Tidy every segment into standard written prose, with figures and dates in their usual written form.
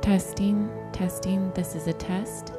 Testing, testing. This is a test.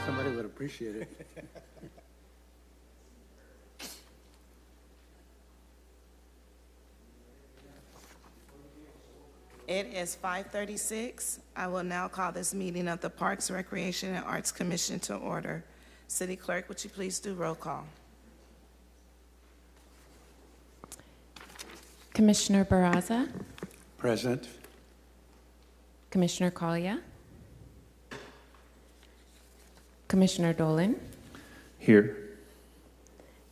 Somebody would appreciate it. It is 5:36. I will now call this meeting of the Parks, Recreation, and Arts Commission to order. City Clerk, would you please do roll call? Commissioner Barraza, Present. Commissioner Collier, Commissioner Dolan, Here.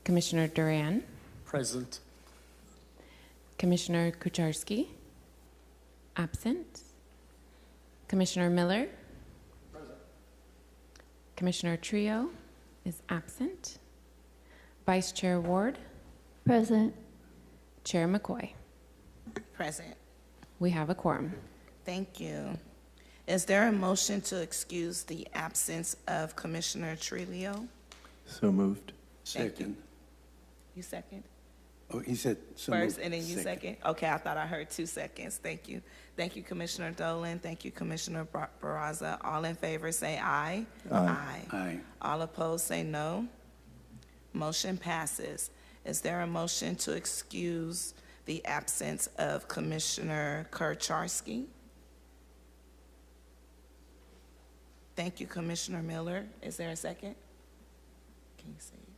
Commissioner Duran, Present. Commissioner Kucharski, absent. Commissioner Miller, present. Commissioner Trio is absent. Vice Chair Ward, Present. Chair McCoy. Present. We have a quorum. Thank you. Is there a motion to excuse the absence of Commissioner Trillo? So moved. Second. You second? Oh, he said so First, moved. and then you second? Okay, I thought I heard 2 seconds. Thank you. Thank you, Commissioner Dolan. Thank you, Commissioner Barraza. All in favor, say aye. Aye. Aye. All opposed, say no. Motion passes. Is there a motion to excuse the absence of Commissioner Kucharski? Thank you, Commissioner Miller. Is there a second? Can you say it?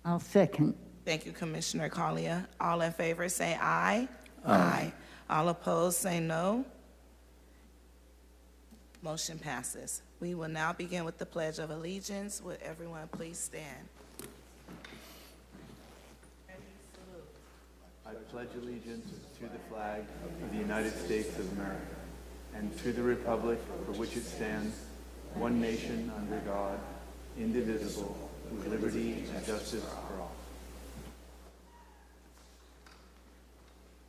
I'll second. Thank you, Commissioner Collier. All in favor, say aye. Aye. All opposed, say no. Motion passes. We will now begin with the Pledge of Allegiance. Would everyone please stand? I pledge allegiance to the flag of the United States of America and to the republic for which it stands, one nation under God, indivisible, with liberty and justice for all.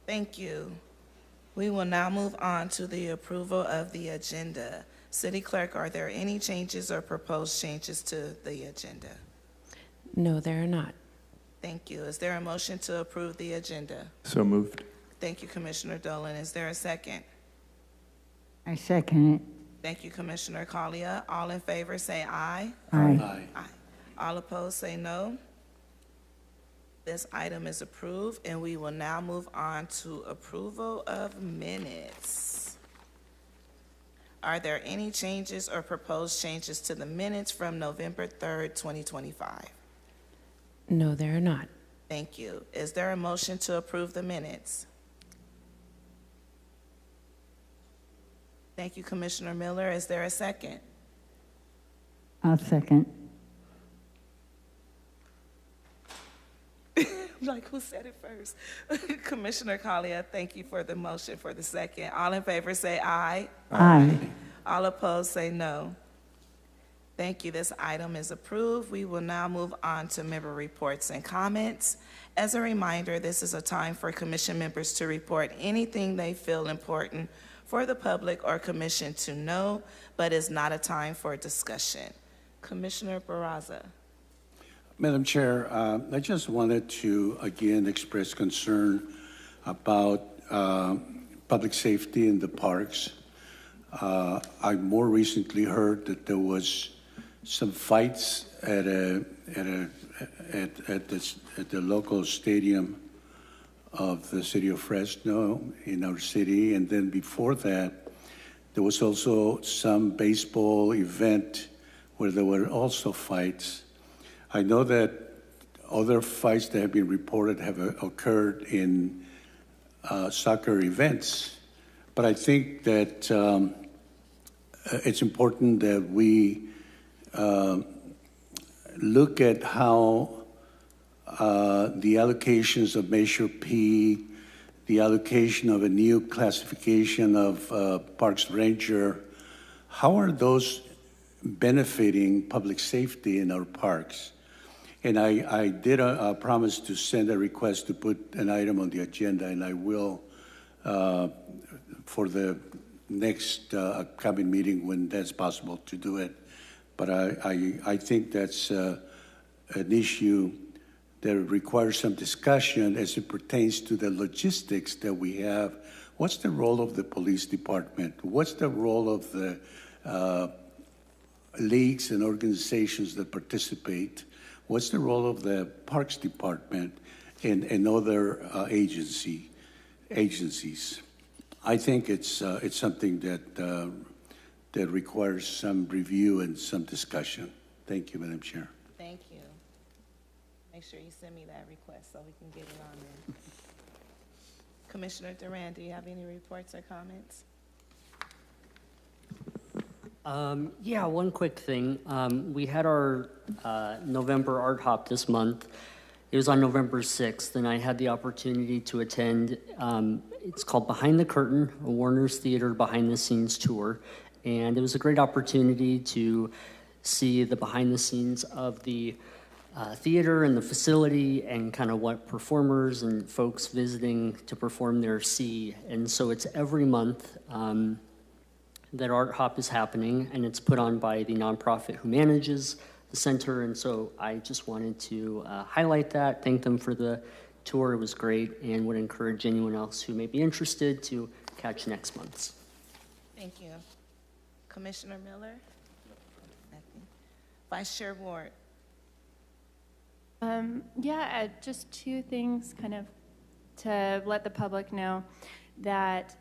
Thank you. We will now move on to the approval of the agenda. City Clerk, are there any changes or proposed changes to the agenda? No, there are not. Thank you. Is there a motion to approve the agenda? So moved. Thank you, Commissioner Dolan. Is there a second? I second it. Thank you, Commissioner Collier. All in favor, say aye. Aye. Aye. Aye. All opposed, say no. This item is approved, and we will now move on to approval of minutes. Are there any changes or proposed changes to the minutes from November 3rd, 2025? No, there are not. Thank you. Is there a motion to approve the minutes? Thank you, Commissioner Miller. Is there a second? I'll second. Like, who said it first? Commissioner Collier, thank you for the motion for the second. All in favor, say aye. Aye. All opposed, say no. Thank you. This item is approved. We will now move on to member reports and comments. As a reminder, this is a time for commission members to report anything they feel important for the public or commission to know, but is not a time for discussion. Commissioner Barraza. Madam Chair, I just wanted to again express concern about public safety in the parks. I more recently heard that there was some fights at the local stadium of the city of Fresno in our city. And then before that, there was also some baseball event where there were also fights. I know that other fights that have been reported have occurred in soccer events, but I think that it's important that we look at how the allocations of Measure P, the allocation of a new classification of Parks Ranger, how are those benefiting public safety in our parks? And I did promise to send a request to put an item on the agenda, and I will for the next upcoming meeting when that's possible to do it. But I think that's an issue that requires some discussion as it pertains to the logistics that we have. What's the role of the police department? What's the role of the leagues and organizations that participate? What's the role of the Parks Department and other agencies? I think it's something that requires some review and some discussion. Thank you, Madam Chair. Thank you. Make sure you send me that request so we can get it on there. Commissioner Duran, do you have any reports or comments? Yeah, one quick thing. We had our November Art Hop this month. It was on November 6th, and I had the opportunity to attend. It's called Behind the Curtain, a Warner's Theater behind-the-scenes tour. And it was a great opportunity to see the behind-the-scenes of the theater and the facility and kind of what performers and folks visiting to perform there see. And so it's every month that Art Hop is happening, and it's put on by the nonprofit who manages the center. And so I just wanted to highlight that, thank them for the tour. It was great, and would encourage anyone else who may be interested to catch next month's. Thank you. Commissioner Miller? Nothing. Vice Chair Ward? Just two things kind of to let the public know that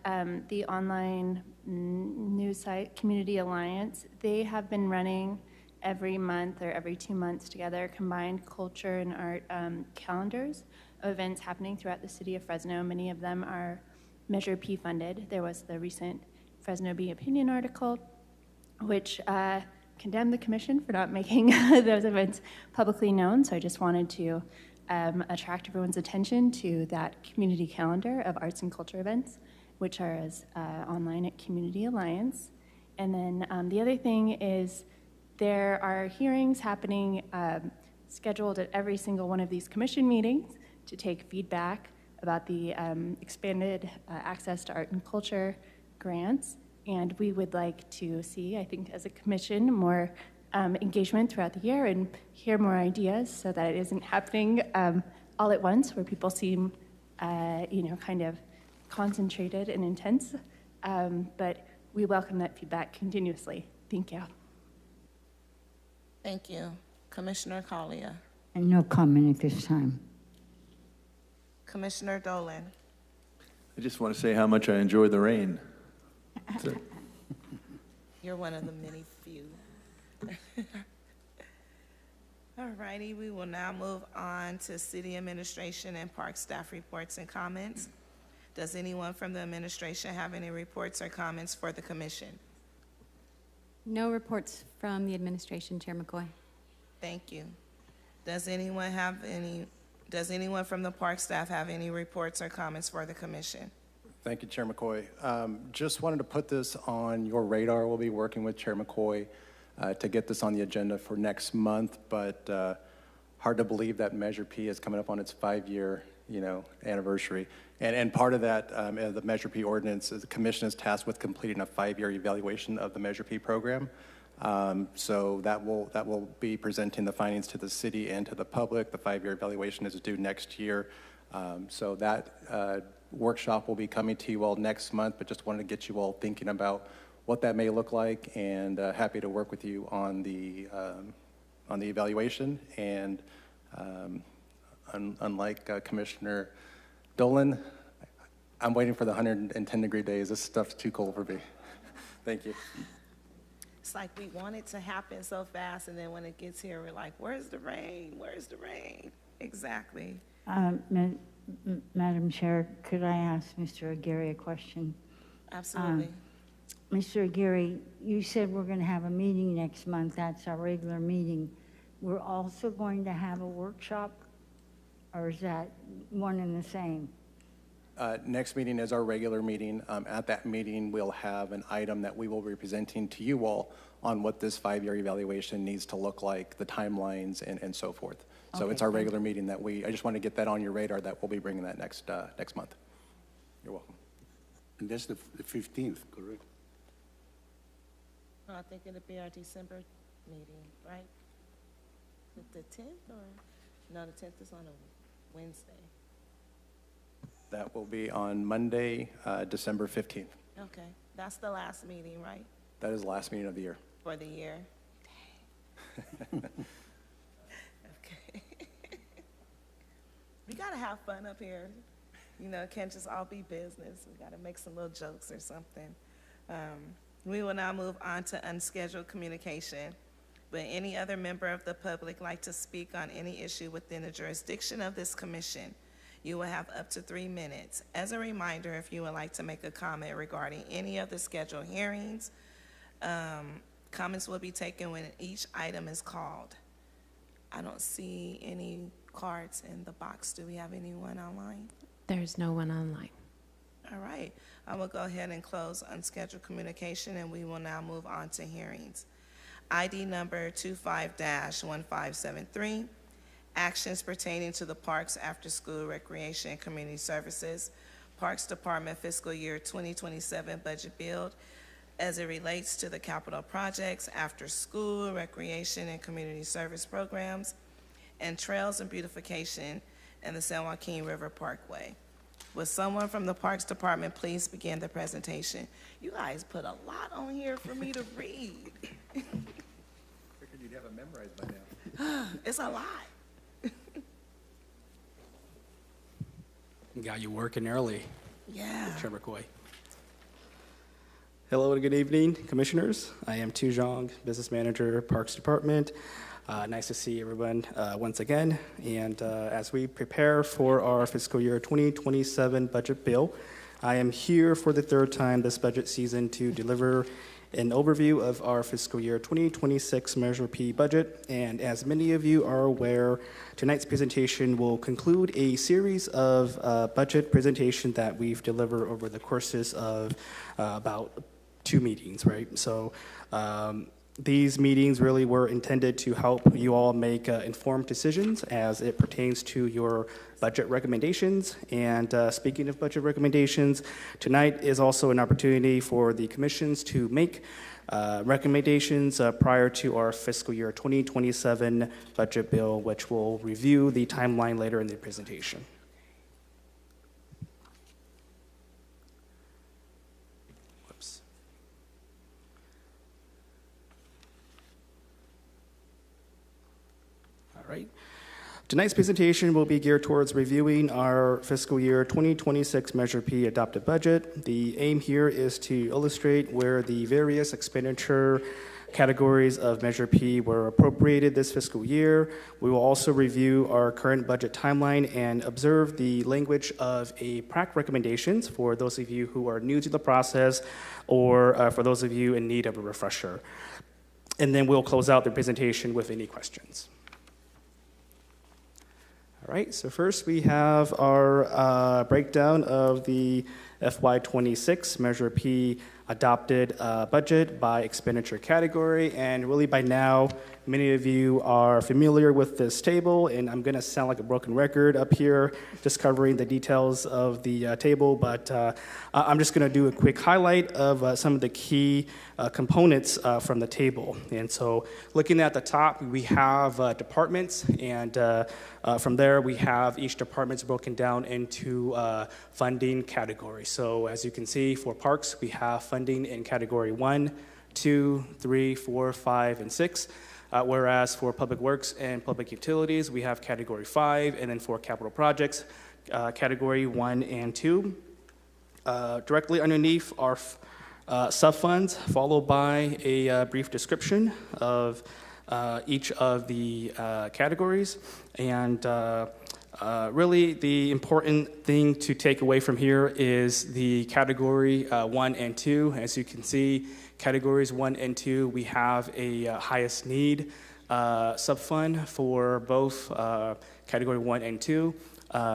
the online news site, Community Alliance, they have been running every month or every 2 months together combined culture and art calendars of events happening throughout the city of Fresno. Many of them are Measure P funded. There was the recent Fresno Bee opinion article, which condemned the commission for not making those events publicly known. So I just wanted to attract everyone's attention to that community calendar of arts and culture events, which are online at Community Alliance. And then the other thing is there are hearings happening scheduled at every single one of these commission meetings to take feedback about the expanded access to art and culture grants. And we would like to see, I think, as a commission, more engagement throughout the year and hear more ideas so that it isn't happening all at once where people seem, kind of concentrated and intense. But we welcome that feedback continuously. Thank you. Thank you. Commissioner Collier? And no comment at this time. Commissioner Dolan? I just want to say how much I enjoyed the rain. That's it. You're one of the many few. All righty, we will now move on to city administration and park staff reports and comments. Does anyone from the administration have any reports or comments for the commission? No reports from the administration, Chair McCoy. Thank you. Does anyone from the park staff have any reports or comments for the commission? Thank you, Chair McCoy. Just wanted to put this on your radar. We'll be working with Chair McCoy to get this on the agenda for next month, but hard to believe that Measure P is coming up on its 5-year, anniversary. And part of that, the Measure P ordinance, the commission is tasked with completing a 5-year evaluation of the Measure P program. So that will be presenting the findings to the city and to the public. The 5-year evaluation is due next year. So that workshop will be coming to you all next month, but just wanted to get you all thinking about what that may look like, and happy to work with you on the evaluation. And unlike Commissioner Dolan, I'm waiting for the 110-degree days. This stuff's too cold for me. Thank you. It's like we want it to happen so fast, and then when it gets here, we're like, where's the rain? Where's the rain? Exactly. Madam Chair, could I ask Mr. Aguirre a question? Absolutely. Mr. Aguirre, you said we're going to have a meeting next month. That's our regular meeting. We're also going to have a workshop, or is that one and the same? Next meeting is our regular meeting. At that meeting, we'll have an item that we will be presenting to you all on what this 5-year evaluation needs to look like, the timelines, and so forth. So Okay, it's our thank regular meeting that I just want to get that on your radar that we'll be bringing that next month. You're welcome. And that's the 15th, correct? I think it'll be our December meeting, right? Is it the 10th or? No, the 10th is on a Wednesday. That will be on Monday, December 15th. Okay, that's the last meeting, right, That is the last meeting of the year. for the year? Dang. Okay. We gotta have fun up here. You know, it can't just all be business. We gotta make some little jokes or something. We will now move on to unscheduled communication. Would any other member of the public like to speak on any issue within the jurisdiction of this commission? You will have up to 3 minutes. As a reminder, if you would like to make a comment regarding any of the scheduled hearings, comments will be taken when each item is called. I don't see any cards in the box. Do we have anyone online? There's no one online. All right, I will go ahead and close unscheduled communication, and we will now move on to hearings. ID number 25-1573, actions pertaining to the Parks After School Recreation and Community Services, Parks Department fiscal year 2027 budget build as it relates to the capital projects, after school, recreation and community service programs, and trails and beautification in the San Joaquin River Parkway. Would someone from the Parks Department please begin the presentation? You guys put a lot on here for me to read. Figured you'd have it memorized by now. It's a lot. Got you working early, Yeah. Chair McCoy. Hello and good evening, Commissioners. I am Tu Zhang, Business Manager, Parks Department. Nice to see everyone once again. And as we prepare for our fiscal year 2027 budget bill, I am here for the third time this budget season to deliver an overview of our fiscal year 2026 Measure P budget. And as many of you are aware, tonight's presentation will conclude a series of budget presentations that we've delivered over the courses of about 2 meetings, right? So these meetings really were intended to help you all make informed decisions as it pertains to your budget recommendations. And speaking of budget recommendations, tonight is also an opportunity for the commissions to make recommendations prior to our fiscal year 2027 budget bill, which we'll review the timeline later in the presentation. Whoops. All right. Tonight's presentation will be geared towards reviewing our fiscal year 2026 Measure P adopted budget. The aim here is to illustrate where the various expenditure categories of Measure P were appropriated this fiscal year. We will also review our current budget timeline and observe the language of a PRAC recommendations for those of you who are new to the process or for those of you in need of a refresher. And then we'll close out the presentation with any questions. All right, so first we have our breakdown of the FY26 Measure P adopted budget by expenditure category. And really by now, many of you are familiar with this table, and I'm gonna sound like a broken record up here, just covering the details of the table, but I'm just gonna do a quick highlight of some of the key components from the table. And so looking at the top, we have departments, and from there we have each department's broken down into funding categories. So as you can see, for parks, we have funding in category 1, 2, 3, 4, 5, and 6. Whereas for public works and public utilities, we have category 5, and then for capital projects, Category 1 and 2. Directly underneath are sub-funds, followed by a brief description of each of the categories. And really, the important thing to take away from here is the category 1 and 2. As you can see, categories 1 and 2, we have a highest need sub-fund for both category 1 and 2.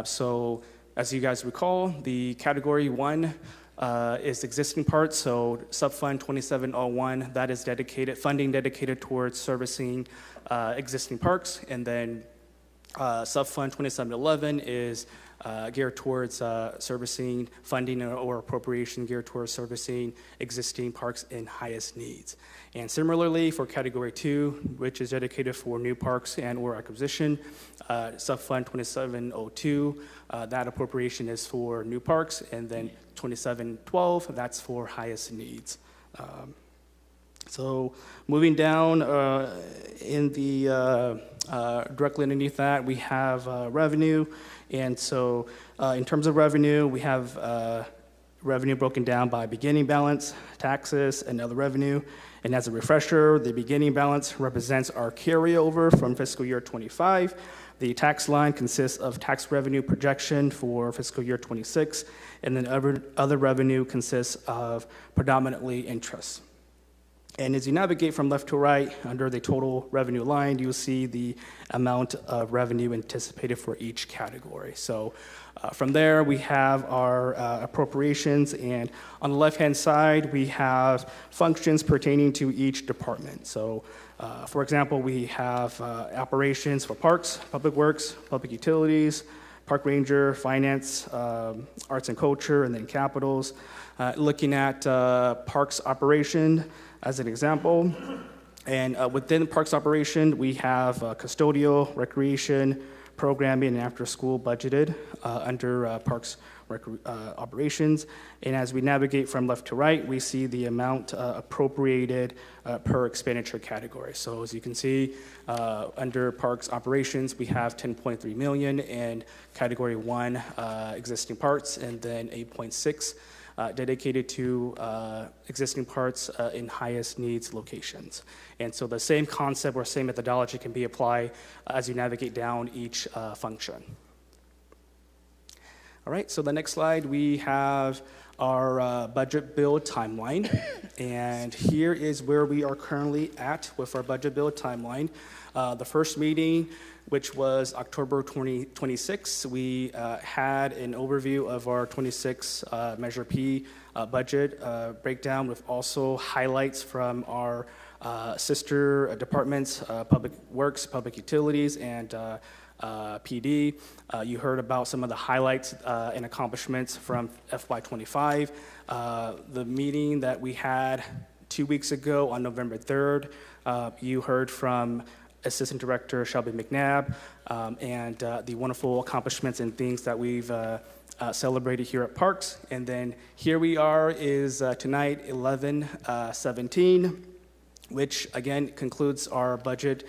So as you guys recall, the category 1 is existing parts, so sub-fund 2701, that is funding dedicated towards servicing existing parks, and then sub-fund 2711 is geared towards servicing funding or appropriation geared towards servicing existing parks in highest needs. And similarly for category 2, which is dedicated for new parks and or acquisition, sub-fund 2702, that appropriation is for new parks, and then 2712, that's for highest needs. So moving down in the directly underneath that, we have revenue. And so in terms of revenue, we have revenue broken down by beginning balance, taxes, and other revenue. And as a refresher, the beginning balance represents our carryover from fiscal year 25. The tax line consists of tax revenue projection for fiscal year 26, and then other revenue consists of predominantly interest. And as you navigate from left to right, under the total revenue line, you'll see the amount of revenue anticipated for each category. So from there, we have our appropriations, and on the left-hand side, we have functions pertaining to each department. So for example, we have operations for parks, public works, public utilities, park ranger, finance, arts and culture, and then capitals. Looking at parks operation, as an example. And within parks operation, we have custodial, recreation, programming, and after-school budgeted under parks operations. And as we navigate from left to right, we see the amount appropriated per expenditure category. So as you can see, under parks operations, we have 10.3 million in category 1 existing parks, and then 8.6 dedicated to existing parts in highest needs locations. And so the same concept or same methodology can be applied as you navigate down each function. All right, so the next slide, we have our budget build timeline. And here is where we are currently at with our budget build timeline. The first meeting, which was October 2026, we had an overview of our 26 Measure P budget breakdown with also highlights from our sister departments, Public Works, Public Utilities, and PD. You heard about some of the highlights and accomplishments from FY25. The meeting that we had 2 weeks ago on November 3rd, you heard from Assistant Director Shelby McNabb and the wonderful accomplishments and things that we've celebrated here at Parks. And then here we are is tonight, 11/17, which again concludes our budget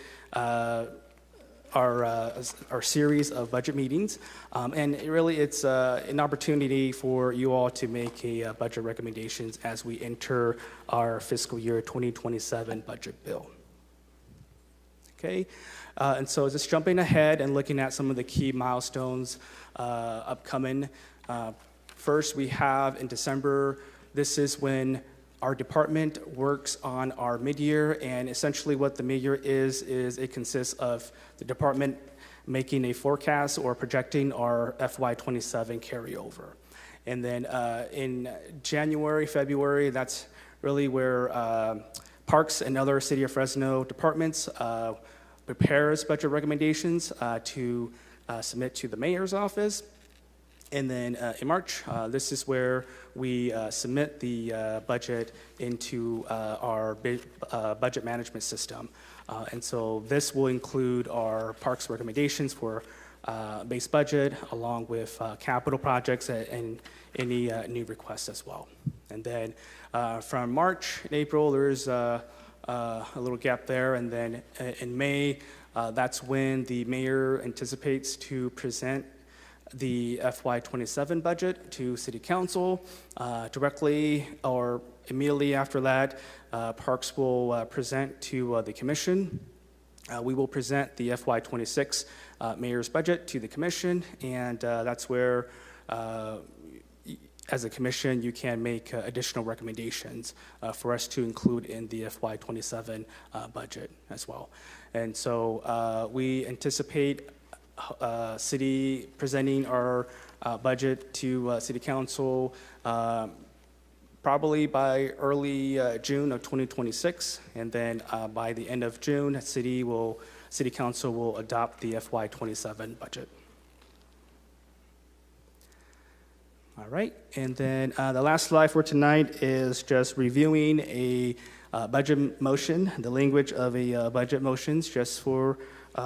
our series of budget meetings. And really it's an opportunity for you all to make a budget recommendations as we enter our fiscal year 2027 budget bill. Okay, and so just jumping ahead and looking at some of the key milestones upcoming. First, we have in December, this is when our department works on our mid-year, and essentially what the mid-year is it consists of the department making a forecast or projecting our FY27 carryover. And then in January, February, that's really where Parks and other City of Fresno departments prepares budget recommendations to submit to the mayor's office. And then in March, this is where we submit the budget into our budget management system. And so this will include our parks recommendations for base budget, along with capital projects and any new requests as well. And then from March and April, there's a little gap there. And then in May, that's when the mayor anticipates to present the FY27 budget to City Council. Directly or immediately after that, Parks will present to the Commission. We will present the FY26 Mayor's budget to the Commission, and that's where, as a Commission, you can make additional recommendations for us to include in the FY27 budget as well. And so we anticipate City presenting our budget to City Council probably by early June of 2026, and then by the end of June, City Council will adopt the FY27 budget. All right, and then the last slide for tonight is just reviewing a budget motion, the language of a budget motions, just for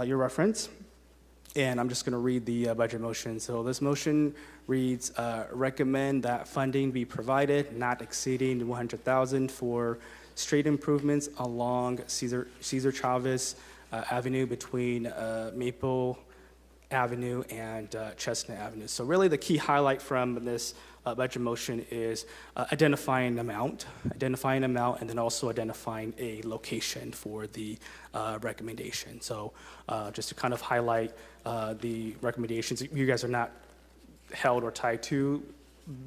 your reference. And I'm just going to read the budget motion. So this motion reads, recommend that funding be provided not exceeding $100,000 for street improvements along Cesar Chavez Avenue between Maple Avenue and Chestnut Avenue. So really the key highlight from this budget motion is identifying an amount, and then also identifying a location for the recommendation. So just to kind of highlight the recommendations, you guys are not held or tied to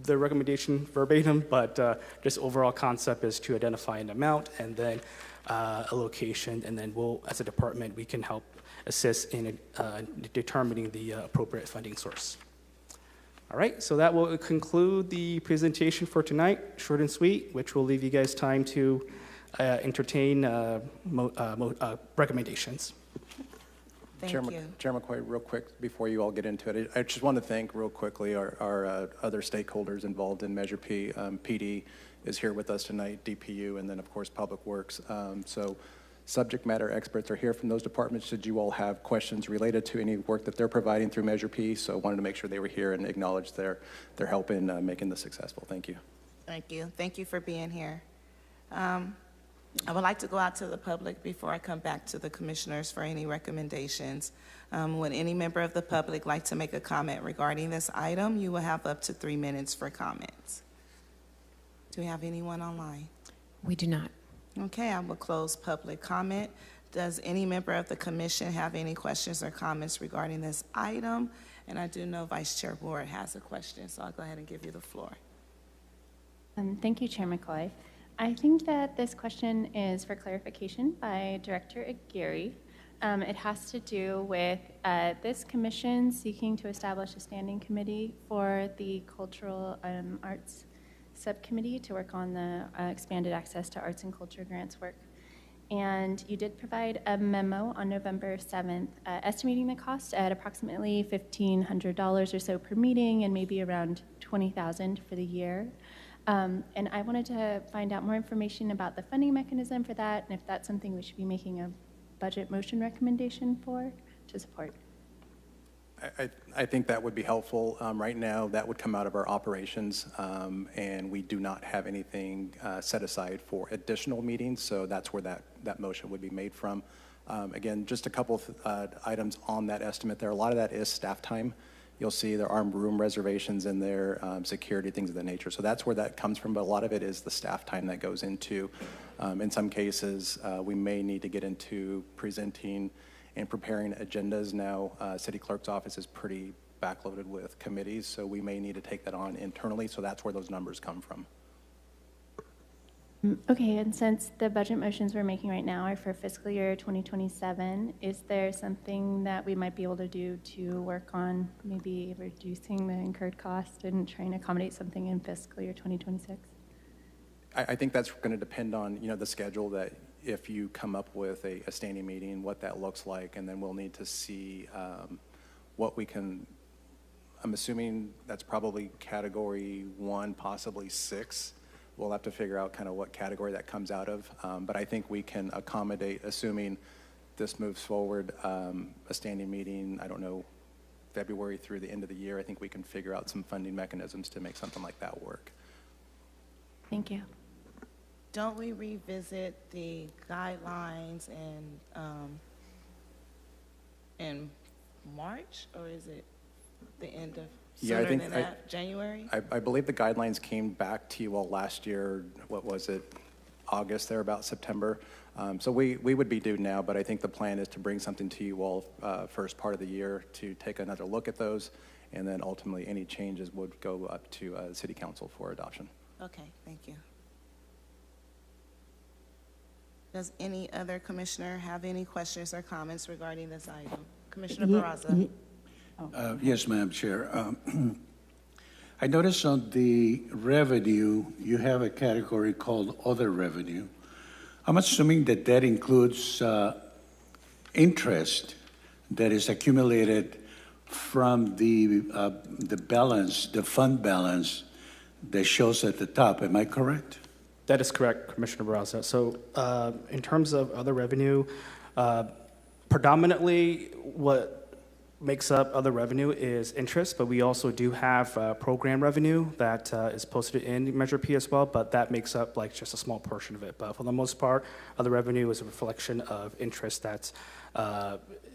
the recommendation verbatim, but just overall concept is to identify an amount and then a location, and then we'll, as a department, we can help assist in determining the appropriate funding source. All right, so that will conclude the presentation for tonight, short and sweet, which will leave you guys time to entertain recommendations. Thank you. Chair McCoy, real quick, before you all get into it, I just want to thank real quickly our other stakeholders involved in Measure P. PD is here with us tonight, DPU, and then, of course, Public Works. So subject matter experts are here from those departments should you all have questions related to any work that they're providing through Measure P. So I wanted to make sure they were here and acknowledge their help in making this successful. Thank you. Thank you. Thank you for being here. I would like to go out to the public before I come back to the commissioners for any recommendations. Would any member of the public like to make a comment regarding this item? You will have up to 3 minutes for comments. Do we have anyone online? We do not. Okay, I will close public comment. Does any member of the commission have any questions or comments regarding this item? And I do know Vice Chair Ward has a question, so I'll go ahead and give you the floor. Thank you, Chair McCoy. I think that this question is for clarification by Director Aguirre. It has to do with this commission seeking to establish a standing committee for the Cultural Arts Subcommittee to work on the expanded access to arts and culture grants work. And you did provide a memo on November 7th estimating the cost at approximately $1,500 or so per meeting and maybe around $20,000 for the year. And I wanted to find out more information about the funding mechanism for that and if that's something we should be making a budget motion recommendation for to support. I think that would be helpful. Right now, that would come out of our operations, and we do not have anything set aside for additional meetings, so that's where that motion would be made from. Again, just a couple of items on that estimate there. A lot of that is staff time. You'll see there are room reservations in there, security, things of that nature. So that's where that comes from, but a lot of it is the staff time that goes into. In some cases, we may need to get into presenting and preparing agendas now. City Clerk's office is pretty backloaded with committees, so we may need to take that on internally, so that's where those numbers come from. Okay, and since the budget motions we're making right now are for fiscal year 2027, is there something that we might be able to do to work on maybe reducing the incurred cost and trying to accommodate something in fiscal year 2026? I think that's going to depend on, the schedule, that if you come up with a standing meeting, what that looks like, and then we'll need to see what we can, I'm assuming that's probably category 1, possibly 6. We'll have to figure out kind of what category that comes out of. But I think we can accommodate, assuming this moves forward, a standing meeting, I don't know, February through the end of the year. I think we can figure out some funding mechanisms to make something like that work. Thank you. Don't we revisit the guidelines in March, or is it the end of, Yeah, I sooner think than that, January? I believe the guidelines came back to you all last year, what was it, August, there about September. So we would be due now, but I think the plan is to bring something to you all first part of the year to take another look at those, and then ultimately any changes would go up to the City Council for adoption. Okay, thank you. Does any other commissioner have any questions or comments regarding this item? Commissioner Barraza? Yes, Madam Chair. I noticed on the revenue, you have a category called other revenue. I'm assuming that that includes interest that is accumulated from the balance, the fund balance that shows at the top. Am I correct? That is correct, Commissioner Barraza. So in terms of other revenue, predominantly what makes up other revenue is interest, but we also do have program revenue that is posted in Measure P as well, but that makes up like just a small portion of it. But for the most part, other revenue is a reflection of interest that's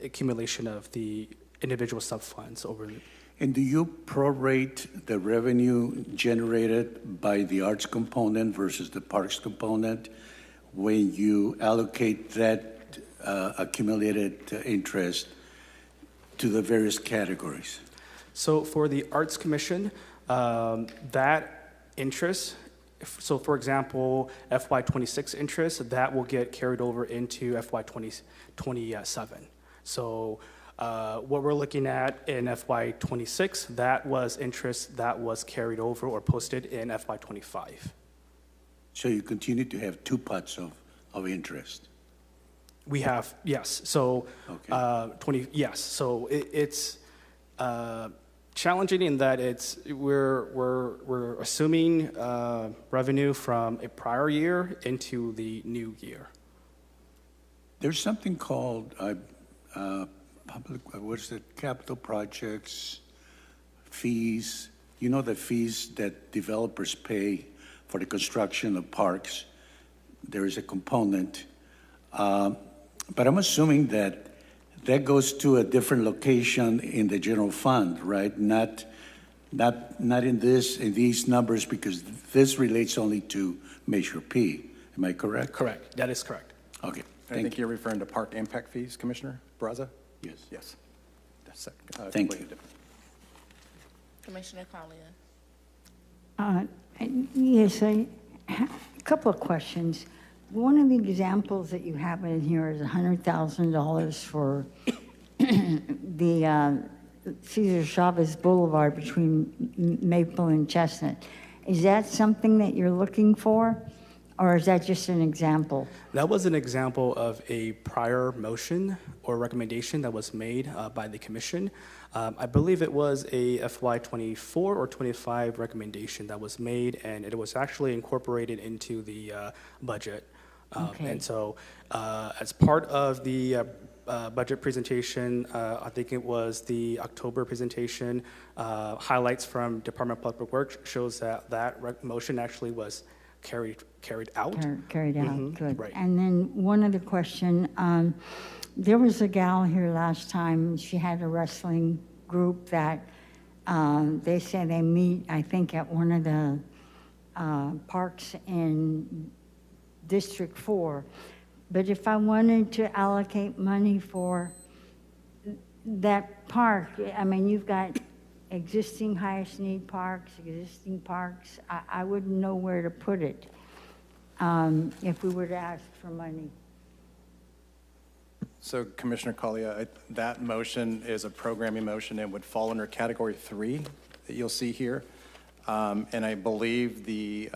accumulation of the individual sub-funds over. And do you prorate the revenue generated by the arts component versus the parks component when you allocate that accumulated interest to the various categories? So for the Arts Commission, that interest, so for example, FY26 interest, that will get carried over into FY27. So what we're looking at in FY26, that was interest that was carried over or posted in FY25. So you continue to have two pots of interest? We have, yes. So, Okay. yes. So it's challenging in that we're assuming revenue from a prior year into the new year. There's something called what's the capital projects fees? You know, the fees that developers pay for the construction of parks. There is a component. But I'm assuming that that goes to a different location in the general fund, right? Not in these numbers, because this relates only to Measure P. Am I correct? Correct. That is correct. Okay. I think you're referring to park impact fees, Commissioner Barraza? Yes. Yes. That's Thank completely you. different. Commissioner Collier? Yes, a couple of questions. One of the examples that you have in here is $100,000 for the Cesar Chavez Boulevard between Maple and Chestnut. Is that something that you're looking for, or is that just an example? That was an example of a prior motion or recommendation that was made by the commission. I believe it was a FY24 or 25 recommendation that was made, and it was actually incorporated into the budget. Okay. And so as part of the budget presentation, I think it was the October presentation, highlights from Department of Public Works shows that motion actually was carried out. Carried out, good. right. And then one other question. There was a gal here last time, she had a wrestling group that they say they meet, I think, at one of the parks in District 4. But if I wanted to allocate money for that park, I mean, you've got existing highest need parks, existing parks. I wouldn't know where to put it if we were to ask for money. So Commissioner Collier, that motion is a programming motion and would fall under Category 3 that you'll see here. And I believe the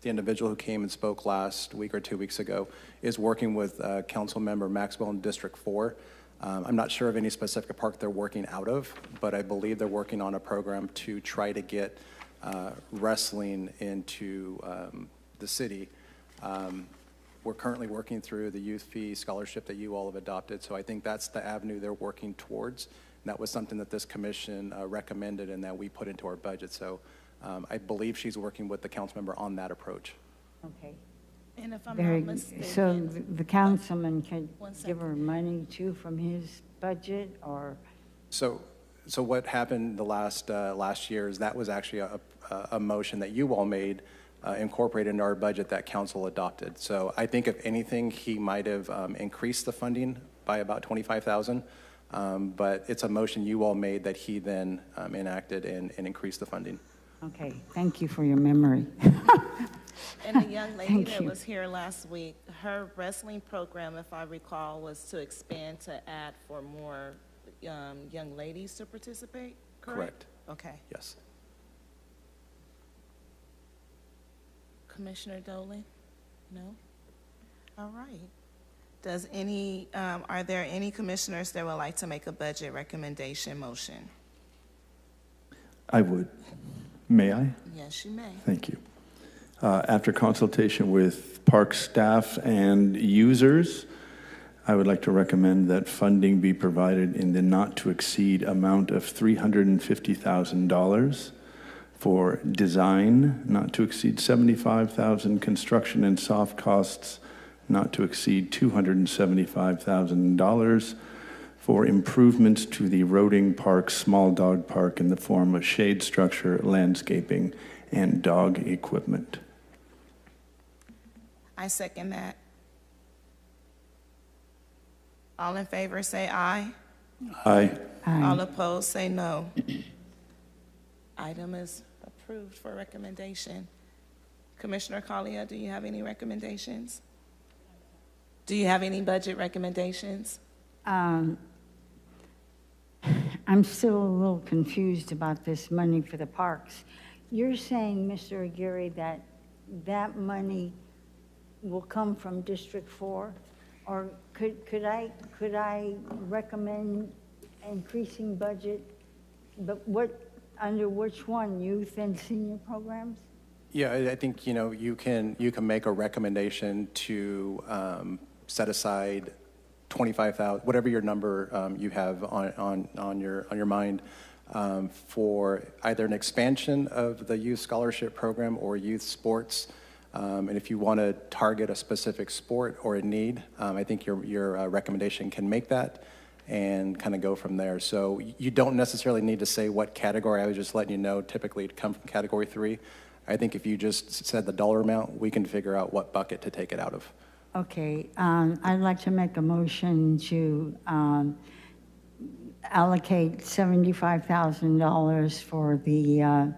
individual who came and spoke last week or 2 weeks ago is working with Council Member Maxwell in District 4. I'm not sure of any specific park they're working out of, but I believe they're working on a program to try to get wrestling into the city. We're currently working through the youth fee scholarship that you all have adopted, so I think that's the avenue they're working towards. And that was something that this commission recommended and that we put into our budget. So I believe she's working with the council member on that approach. Okay. And if I'm Very not good. mistaken. So the councilman could One second. give her money too from his budget, or So what happened the last year is that was actually a motion that you all made, incorporated into our budget that council adopted. So I think if anything, he might have increased the funding by about 25,000, but it's a motion you all made that he then enacted and increased the funding. Okay, thank you for your memory. And the young lady Thank that you. was here last week, her wrestling program, if I recall, was to expand to add for more young ladies to participate, correct? Okay. Yes. Commissioner Dolan? No? All right. Are there any commissioners that would like to make a budget recommendation motion? I would. May I? Yes, you may. Thank you. After consultation with park staff and users, I would like to recommend that funding be provided in the not-to-exceed amount of $350,000 for design, not to exceed $75,000, construction and soft costs, not to exceed $275,000, for improvements to the Roding Park Small Dog Park in the form of shade structure, landscaping, and dog equipment. I second that. All in favor say aye. Aye. All opposed say no. Item is approved for recommendation. Commissioner Collier, do you have any recommendations? Do you have any budget recommendations? I'm still a little confused about this money for the parks. You're saying, Mr. Aguirre, that that money will come from District 4? Or could I recommend increasing budget, but under which one, youth and senior programs? Yeah, I think, you can make a recommendation to set aside 25,000, whatever your number you have on your mind, for either an expansion of the youth scholarship program or youth sports. And if you want to target a specific sport or a need, I think your recommendation can make that and kind of go from there. So you don't necessarily need to say what category. I was just letting you know, typically it'd come from category 3. I think if you just said the dollar amount, we can figure out what bucket to take it out of. Okay, I'd like to make a motion to allocate $75,000 for the,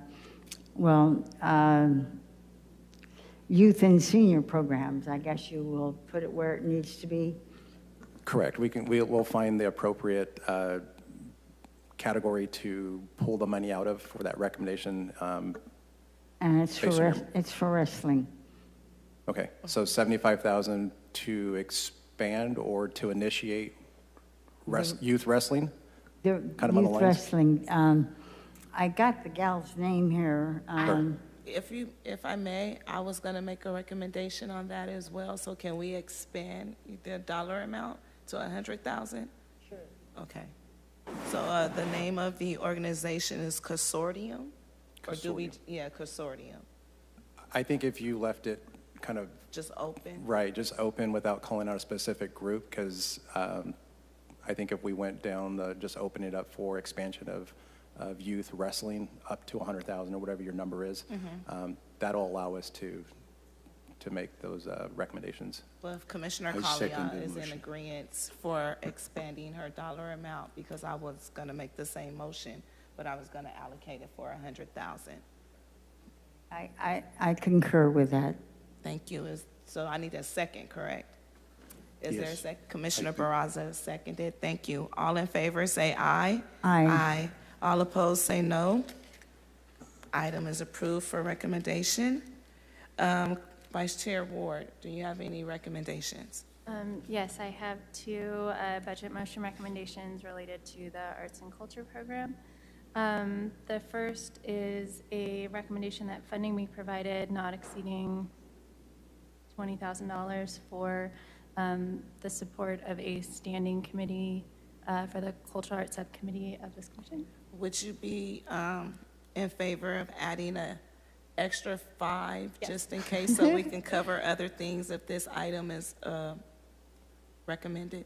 youth and senior programs. I guess you will put it where it needs to be. Correct. We'll find the appropriate category to pull the money out of for that recommendation. And it's for wrestling. Okay, so 75,000 to expand or to initiate youth wrestling? Kind of on the Youth lines? wrestling. I got the gal's name here. If I may, I was going to make a recommendation on that as well. So can we expand the dollar amount to 100,000? Sure. Okay. So the name of the organization is Consortium? Or do we? Yeah, Consortium. I think if you left it kind of Just open? right, just open without calling out a specific group, because I think if we went down just open it up for expansion of youth wrestling up to 100,000 or whatever your number is, that'll allow us to make those recommendations. Well, if Commissioner I Collier second the is in motion. agreement for expanding her dollar amount, because I was going to make the same motion, but I was going to allocate it for 100,000. I concur with that. Thank you. So I need a second, correct? Is there a Yes. second? Commissioner Barraza seconded. Thank you. All in favor, say aye. Aye. Aye. All opposed, say no. Item is approved for recommendation. Vice Chair Ward, do you have any recommendations? Yes, I have two budget motion recommendations related to the arts and culture program. The first is a recommendation that funding be provided not exceeding $20,000 for the support of a standing committee for the Cultural Arts Subcommittee of this commission. Would you be in favor of adding an extra 5 Yes. just in case, so we can cover other things if this item is recommended?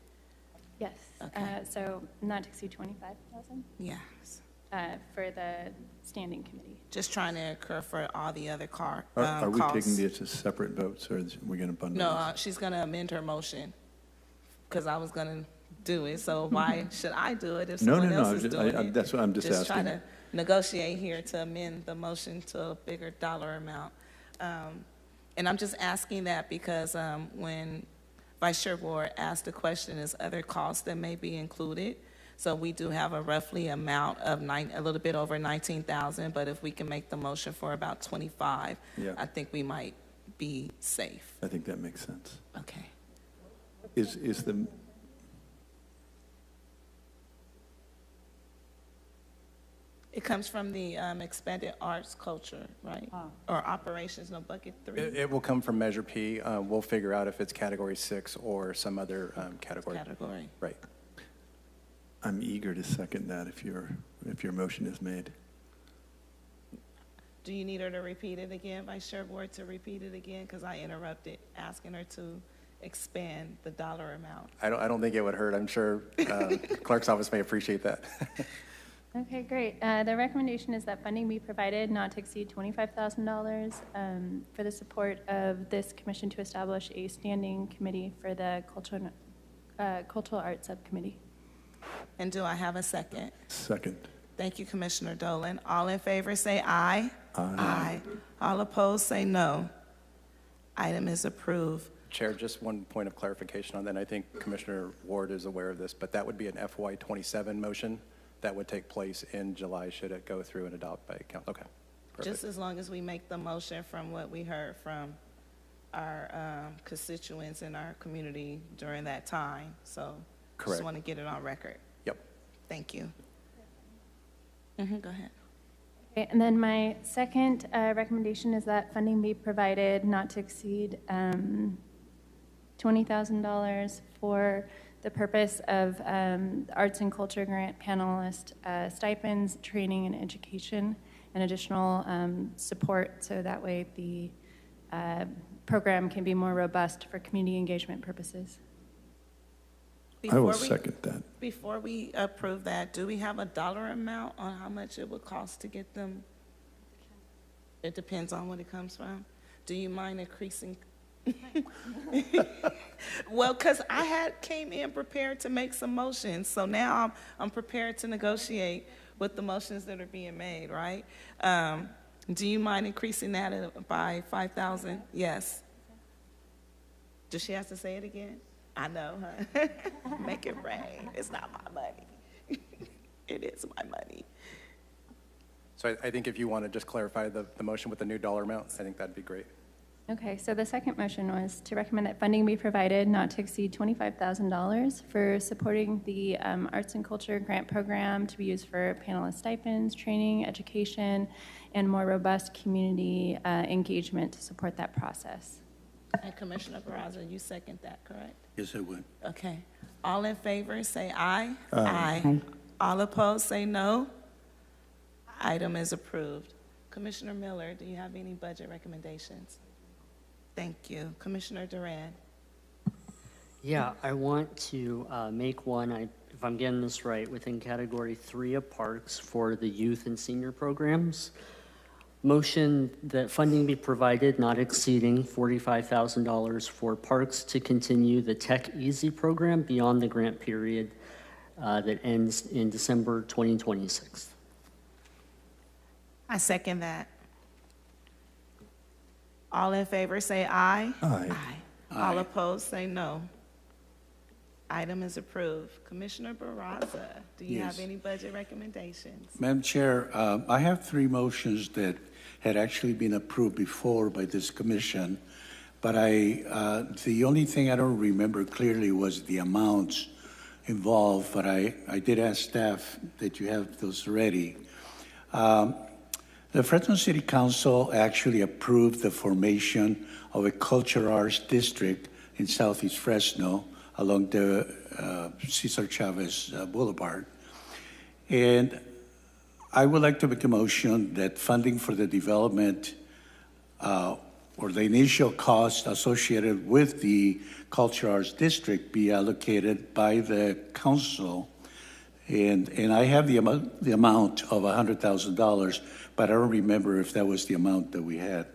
Yes. Okay. So not to exceed 25,000 Yes. for the standing committee. Just trying to occur for all the other Are we taking costs. these as separate votes, or are we going to bundle No, these? she's going to amend her motion because I was going to do it. So why should I do it if No, someone no, no, else is doing it? that's what I'm just Just trying asking. to negotiate here to amend the motion to a bigger dollar amount. And I'm just asking that because when Vice Chair Ward asked the question, is other costs that may be included? So we do have a roughly amount of a little bit over 19,000, but if we can make the motion for about 25, Yeah. I think we might be safe. I think that makes sense. Okay. Is the, It comes from the expanded arts culture, right? Or operations, no, bucket 3 It will come from Measure P. We'll figure out if it's Category 6 or some other category. category. Right. I'm eager to second that if your motion is made. Do you need her to repeat it again, Vice Chair Ward, to repeat it again? Because I interrupted, asking her to expand the dollar amount. I don't think it would hurt. I'm sure clerk's office may appreciate that. Okay, great. The recommendation is that funding be provided not to exceed $25,000 for the support of this commission to establish a standing committee for the cultural arts subcommittee. And do I have a second? Second. Thank you, Commissioner Dolan. All in favor say aye. Aye. All opposed say no. Item is approved. Chair, just one point of clarification on that. I think Commissioner Ward is aware of this, but that would be an FY27 motion that would take place in July should it go through and adopt by council. Okay. Perfect. Just as long as we make the motion from what we heard from our constituents in our community during that time. So Correct. just want to get it on record. Yep. Thank you. Go ahead. Okay, and then my second recommendation is that funding be provided not to exceed $20,000 for the purpose of arts and culture grant panelist stipends, training, and education, and additional support so that way the program can be more robust for community engagement purposes. I will second that. Before we approve that, do we have a dollar amount on how much it would cost to get them? It depends on what it comes from. Do you mind increasing? Well, because I came in prepared to make some motions, so now I'm prepared to negotiate with the motions that are being made, right? Do you mind increasing that by 5,000? Yes. Does she have to say it again? I know, huh? Make it rain. It's not my money. It is my money. So I think if you want to just clarify the motion with the new dollar amount, I think that'd be great. Okay, so the second motion was to recommend that funding be provided not to exceed $25,000 for supporting the arts and culture grant program to be used for panelist stipends, training, education, and more robust community engagement to support that process. And Commissioner Barraza, you second that, correct? Yes, I would. Okay. All in favor, say aye. Aye. All opposed, say no. Item is approved. Commissioner Miller, do you have any budget recommendations? Thank you. Commissioner Duran. Yeah, I want to make one, if I'm getting this right, within Category 3 of parks for the youth and senior programs. Motion that funding be provided not exceeding $45,000 for parks to continue the Tech Easy program beyond the grant period that ends in December 2026. I second that. All in favor, say aye. Aye. All opposed, say no. Item is approved. Commissioner Barraza, do you have Yes. any budget recommendations? Madam Chair, I have three motions that had actually been approved before by this commission, but the only thing I don't remember clearly was the amounts involved, but I did ask staff that you have those ready. The Fresno City Council actually approved the formation of a cultural arts district in Southeast Fresno along the Cesar Chavez Boulevard. And I would like to make a motion that funding for the development or the initial cost associated with the Cultural Arts District be allocated by the council. And I have the amount of $100,000, but I don't remember if that was the amount that we had.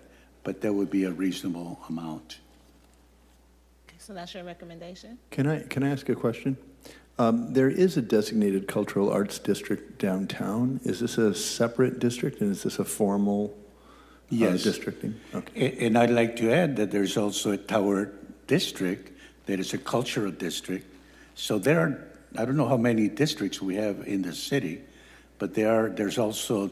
But that would be a reasonable amount. So that's your recommendation? Can I ask a question? There is a designated cultural arts district downtown. Is this a separate district, and is this a formal Yes. districting? Okay. And I'd like to add that there's also a Tower District that is a cultural district. So there are, I don't know how many districts we have in the city, but there's also,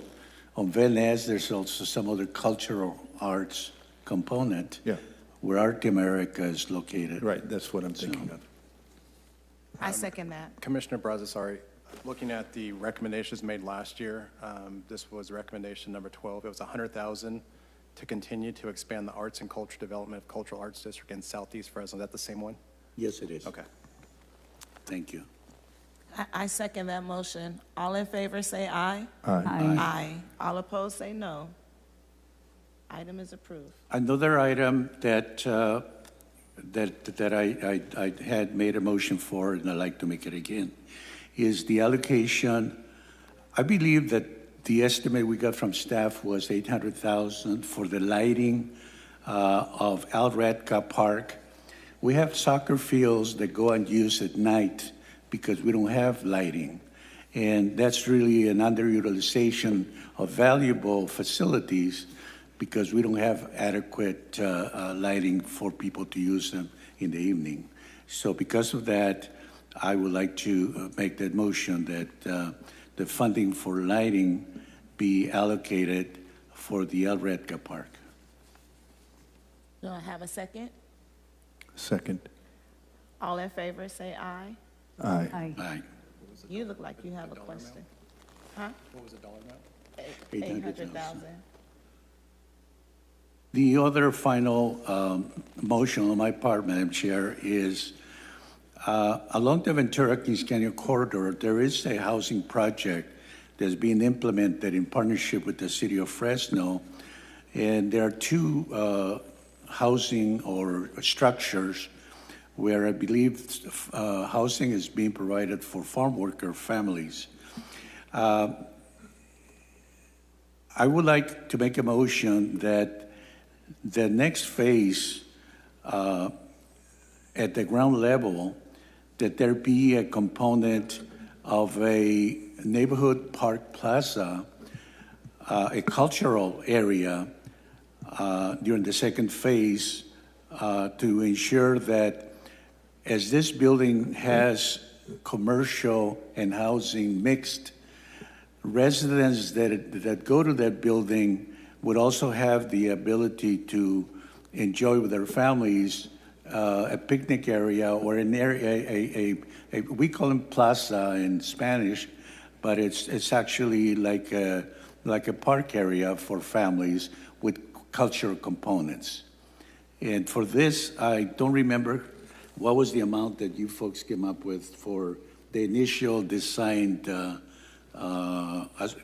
on Van Ness, there's also some other cultural arts component. Yeah. Where Art America is located. Right, that's what I'm thinking of. I second that. Commissioner Brazza, sorry. Looking at the recommendations made last year, this was recommendation number 12. It was $100,000 to continue to expand the arts and culture development of Cultural Arts District in Southeast Fresno. Is that the same one? Yes, it is. Okay. Thank you. I second that motion. All in favor, say aye. Aye. Aye. All opposed, say no. Item is approved. Another item that I had made a motion for, and I'd like to make it again, is the allocation. I believe that the estimate we got from staff was $800,000 for the lighting of Alredka Park. We have soccer fields that go unused at night because we don't have lighting. And that's really an underutilization of valuable facilities because we don't have adequate lighting for people to use them in the evening. So because of that, I would like to make that motion that the funding for lighting be allocated for the Alredka Park. Do I have a second? Second. All in favor, say aye. Aye. Aye. Aye. You look like you have a question. Huh? What was the dollar amount? 800,000. The other final motion on my part, Madam Chair, is along the Ventura-Kings Canyon corridor, there is a housing project that's being implemented in partnership with the city of Fresno. And there are two housing or structures where I believe housing is being provided for farm worker families. I would like to make a motion that the next phase at the ground level, that there be a component of a neighborhood park plaza, a cultural area during the second phase to ensure that as this building has commercial and housing mixed, residents that go to that building would also have the ability to enjoy with their families a picnic area or an area, we call them plaza in Spanish, but it's actually like a park area for families with cultural components. And for this, I don't remember what was the amount that you folks came up with for the initial designed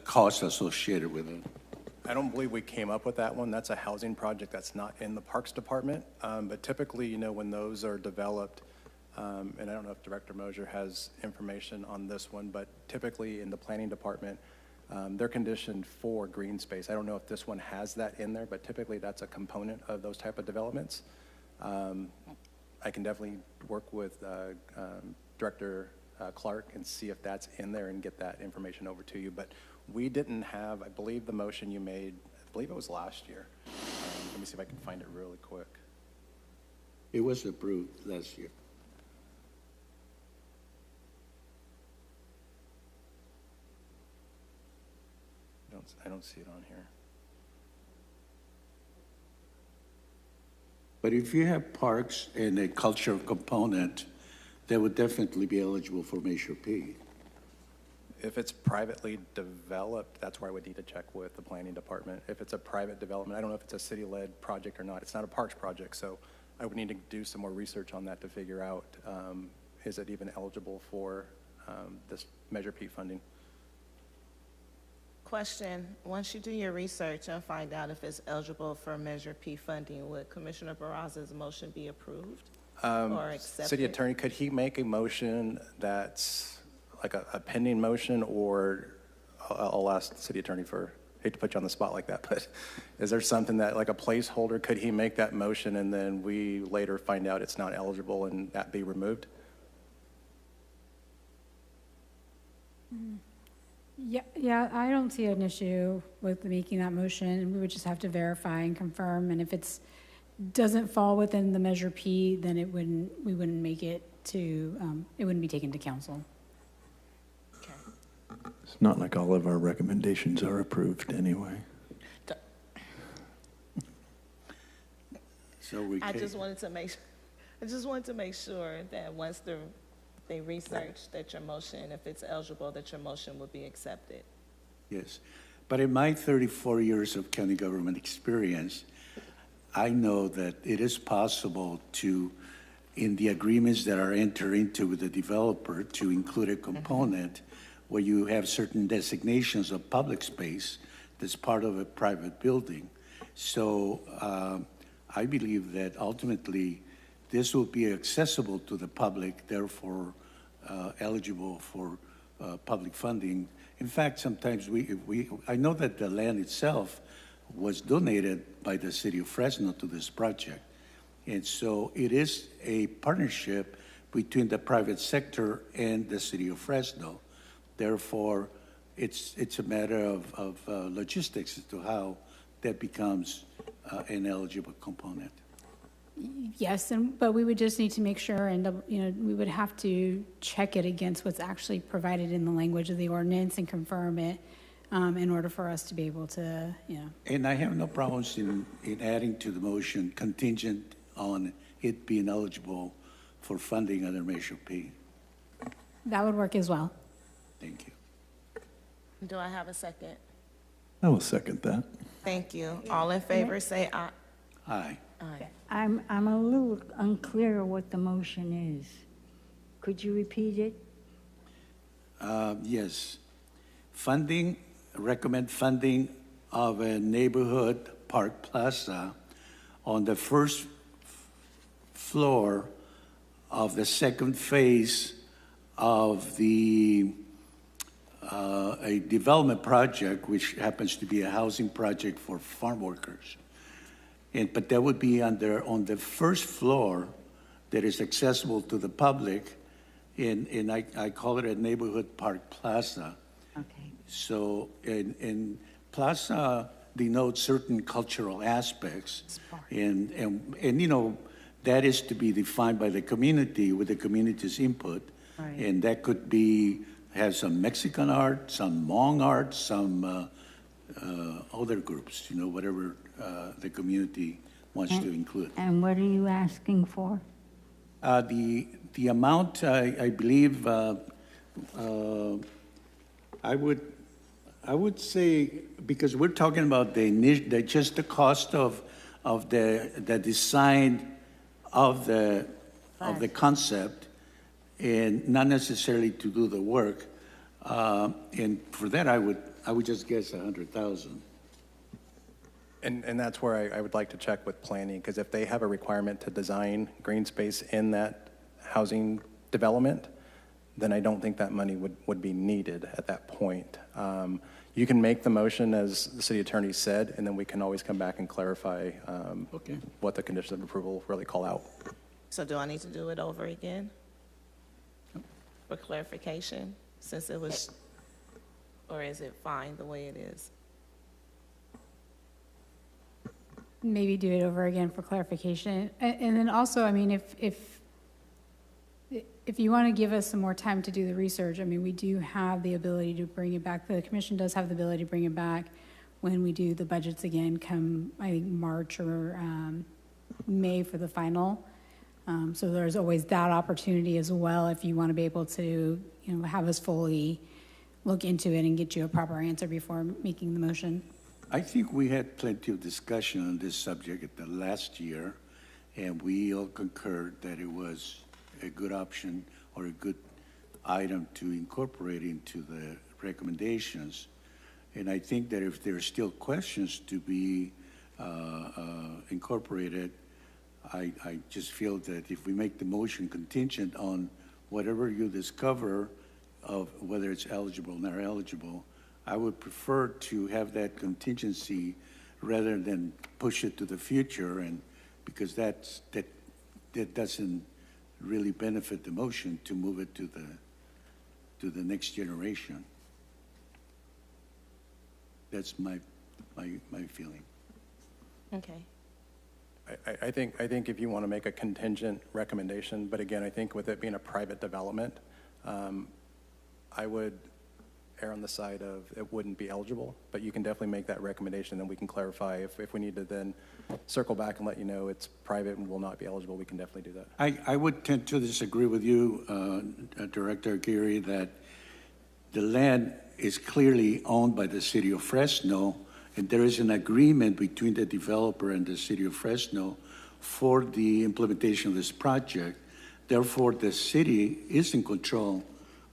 cost associated with it. I don't believe we came up with that one. That's a housing project that's not in the Parks Department. But typically, you know, when those are developed, and I don't know if Director Mosier has information on this one, but typically in the Planning Department, they're conditioned for green space. I don't know if this one has that in there, but typically that's a component of those type of developments. I can definitely work with Director Clark and see if that's in there and get that information over to you. But we didn't have, I believe the motion you made, I believe it was last year. Let me see if I can find it really quick. It was approved last year. I don't see it on here. But if you have parks and a cultural component, they would definitely be eligible for Measure P. If it's privately developed, that's where I would need to check with the Planning Department. If it's a private development, I don't know if it's a city-led project or not. It's not a parks project, so I would need to do some more research on that to figure out, is it even eligible for this Measure P funding? Question, once you do your research and find out if it's eligible for Measure P funding, would Commissioner Barraza's motion be approved or accepted? City Attorney, could he make a motion that's like a pending motion, or I'll ask the City Attorney for, hate to put you on the spot like that, but is there something that, like a placeholder, could he make that motion and then we later find out it's not eligible and that be removed? Yeah, I don't see an issue with making that motion. We would just have to verify and confirm, and if it's, doesn't fall within the Measure P, then we wouldn't make it to, it wouldn't be taken to council. It's not like all of our recommendations are approved anyway. So we I can, just wanted to make sure that once they research that your motion, if it's eligible, that your motion will be accepted. yes. But in my 34 years of county government experience, I know that it is possible to, in the agreements that are entered into with the developer, to include a component where you have certain designations of public space that's part of a private building. So I believe that ultimately this will be accessible to the public, therefore eligible for public funding. In fact, sometimes I know that the land itself was donated by the city of Fresno to this project. And so it is a partnership between the private sector and the city of Fresno. Therefore, it's a matter of logistics as to how that becomes an eligible component. Yes, but we would just need to make sure, and we would have to check it against what's actually provided in the language of the ordinance and confirm it in order for us to be able to, And I have no problems in adding to the motion contingent on it being eligible for funding under Measure P. that would work as well. Thank you. Do I have a second? I will second that. Thank you. All in favor, say aye. Aye. Aye. I'm a little unclear what the motion is. Could you repeat it? Yes. Recommend funding of a neighborhood park plaza on the first floor of the second phase of a development project, which happens to be a housing project for farm workers. But that would be on the first floor that is accessible to the public, and I call it a neighborhood park plaza. Okay. So, and plaza denotes certain cultural aspects, and that is to be defined by the community with the community's input, Right. and that could have some Mexican art, some Hmong art, some other groups, whatever the community wants to include. And what are you asking for? The amount, I believe, I would say, because we're talking about just the cost of the design of the concept, and not necessarily to do the work. And for that, I would just guess 100,000. And that's where I would like to check with planning, because if they have a requirement to design green space in that housing development, then I don't think that money would be needed at that point. You can make the motion as the city attorney said, and then we can always come back and clarify what the conditions of approval really call out. So do I need to do it over again? For clarification, since it was, or is it fine the way it is? Maybe do it over again for clarification. And then also, I mean, if you want to give us some more time to do the research, I mean, we do have the ability to bring it back. The commission does have the ability to bring it back when we do the budgets again come, I think, March or May for the final. So there's always that opportunity as well if you want to be able to, have us fully look into it and get you a proper answer before making the motion. I think we had plenty of discussion on this subject at the last year, and we all concurred that it was a good option or a good item to incorporate into the recommendations. And I think that if there are still questions to be incorporated, I just feel that if we make the motion contingent on whatever you discover of whether it's eligible or not eligible, I would prefer to have that contingency rather than push it to the future, and because that doesn't really benefit the motion to move it to the next generation. That's my feeling. Okay. I think if you want to make a contingent recommendation, but again, I think with it being a private development, I would err on the side of it wouldn't be eligible, but you can definitely make that recommendation, and we can clarify if we need to then circle back and let you know it's private and will not be eligible, we can definitely do that. I would tend to disagree with you, Director Aguirre, that the land is clearly owned by the city of Fresno, and there is an agreement between the developer and the city of Fresno for the implementation of this project. Therefore, the city is in control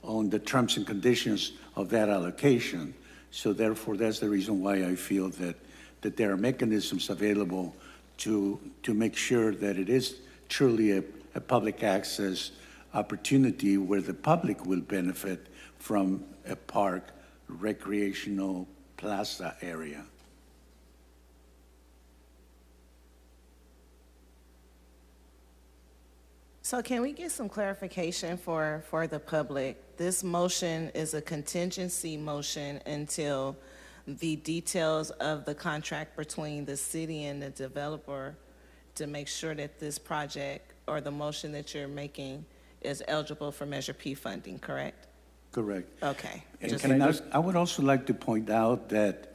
on the terms and conditions of that allocation. So therefore, that's the reason why I feel that there are mechanisms available to make sure that it is truly a public access opportunity where the public will benefit from a park, recreational plaza area. So can we get some clarification for the public? This motion is a contingency motion until the details of the contract between the city and the developer to make sure that this project or the motion that you're making is eligible for Measure P funding, correct? Correct. Okay. And I would also like to point out that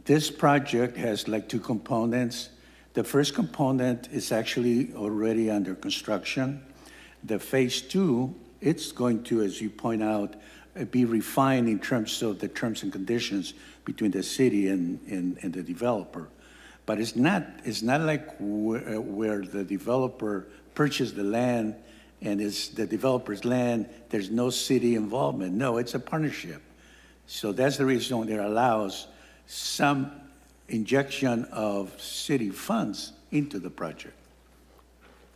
this project has like two components. The first component is actually already under construction. The phase two, it's going to, as you point out, be refined in terms of the terms and conditions between the city and the developer. But it's not like where the developer purchased the land and it's the developer's land, there's no city involvement. No, it's a partnership. So that's the reason it allows some injection of city funds into the project.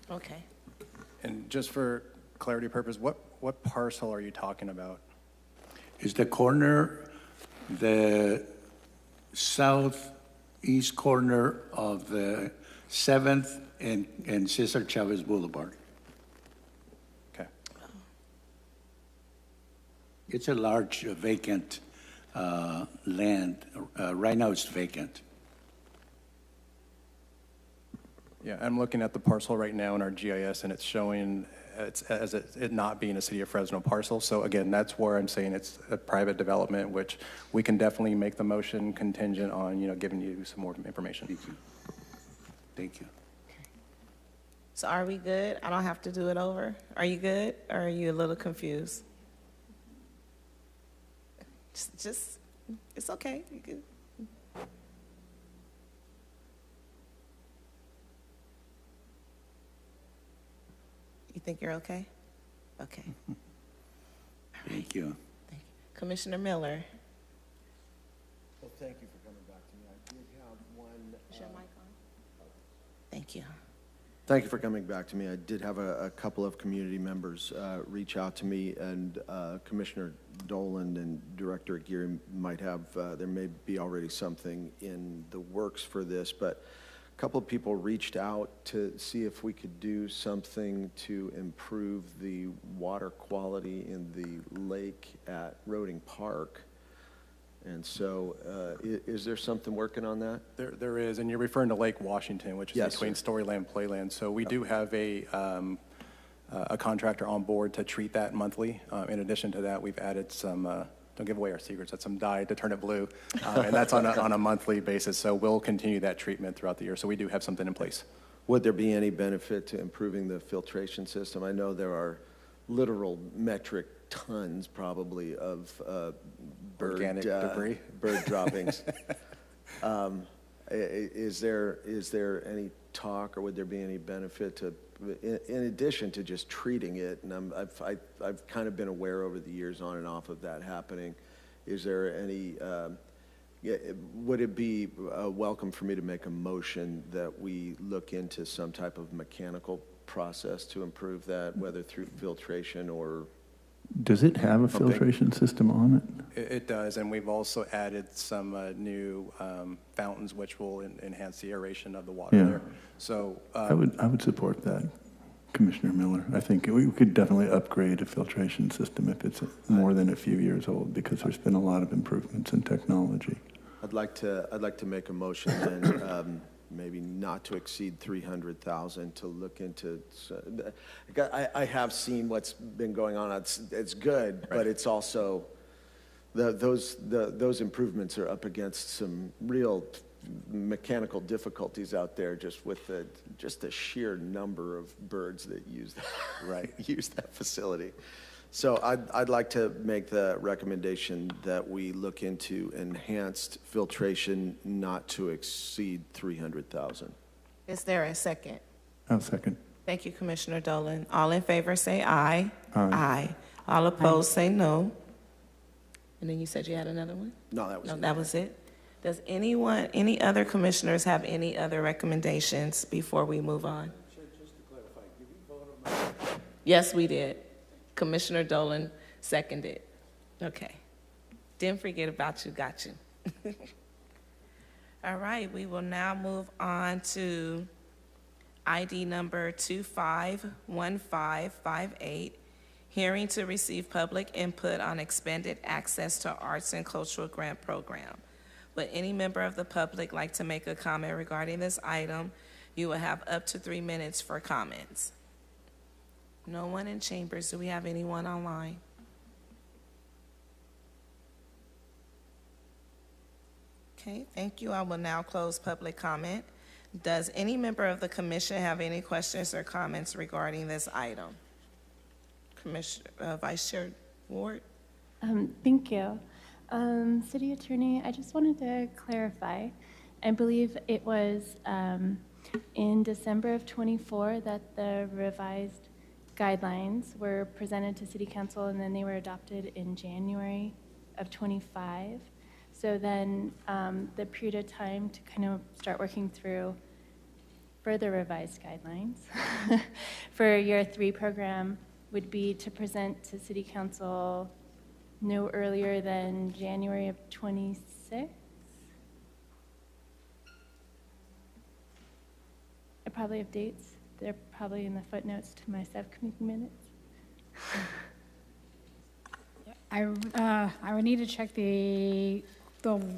Okay. And just for clarity purpose, what parcel are you talking about? Is the corner, the southeast corner of the 7th and Cesar Chavez Boulevard. Okay. It's a large vacant land. Right now it's vacant. Yeah, I'm looking at the parcel right now in our GIS, and it's showing it not being a City of Fresno parcel. So again, that's where I'm saying it's a private development, which we can definitely make the motion contingent on, giving you some more information. Thank you. Thank you. So are we good? I don't have to do it over? Are you good, or are you a little confused? Just it's okay. You good. You think you're okay? Okay. Thank you. Thank you. Commissioner Miller. Well, thank you for coming back to me. I did have one. Is your mic on? Thank you. Thank you for coming back to me. I did have a couple of community members reach out to me, and Commissioner Dolan and Director Aguirre might have, there may be already something in the works for this, but a couple of people reached out to see if we could do something to improve the water quality in the lake at Roding Park. And so, is there something working on that? There is, and you're referring to Lake Washington, which is Yes, between sir. Storyland, Playland. So we do have a contractor on board to treat that monthly. In addition to that, we've added some, don't give away our secrets, that's some dye to turn it blue. And that's on a monthly basis. So we'll continue that treatment throughout the year. So we do have something in place. Would there be any benefit to improving the filtration system? I know there are literal metric tons probably of Organic debris. bird droppings. Is there any talk, or would there be any benefit to, in addition to just treating it? And I've kind of been aware over the years on and off of that happening. Is there any would it be welcome for me to make a motion that we look into some type of mechanical process to improve that, whether through filtration or? Does it have a filtration system on it? It does, and we've also added some new fountains which will enhance the aeration of the water Yeah. there. So I would support that, Commissioner Miller. I think we could definitely upgrade a filtration system if it's more than a few years old, because there's been a lot of improvements in technology. I'd like to make a motion then, maybe not to exceed 300,000 to look into. I have seen what's been going on. It's good, but it's also those improvements are up against some real mechanical difficulties out there, just with the sheer number of birds that use that use that facility. So I'd like to make the recommendation that we look into enhanced filtration not to exceed 300,000. Is there a second? I'll second. Thank you, Commissioner Dolan. All in favor say aye. Aye. All opposed say no. And then you said you had another one? No, that was it. That was it. Does any other commissioners have any other recommendations before we move on? Just to clarify, did we vote on Yes, we did. Commissioner Dolan seconded. Okay. Didn't forget about you, got you. All right, we will now move on to ID number 251558, hearing to receive public input on expanded access to arts and cultural grant program. Would any member of the public like to make a comment regarding this item? You will have up to 3 minutes for comments. No one in chambers. Do we have anyone online? Okay, thank you. I will now close public comment. Does any member of the commission have any questions or comments regarding this item? Commissioner, Vice Chair Ward? Thank you. City Attorney, I just wanted to clarify. I believe it was in December of '24 that the revised guidelines were presented to City Council, and then they were adopted in January of '25. So then the period of time to kind of start working through further revised guidelines for your 3 program would be to present to City Council no earlier than January of '26. I probably have dates. They're probably in the footnotes to my subcommittee minutes. I would need to check the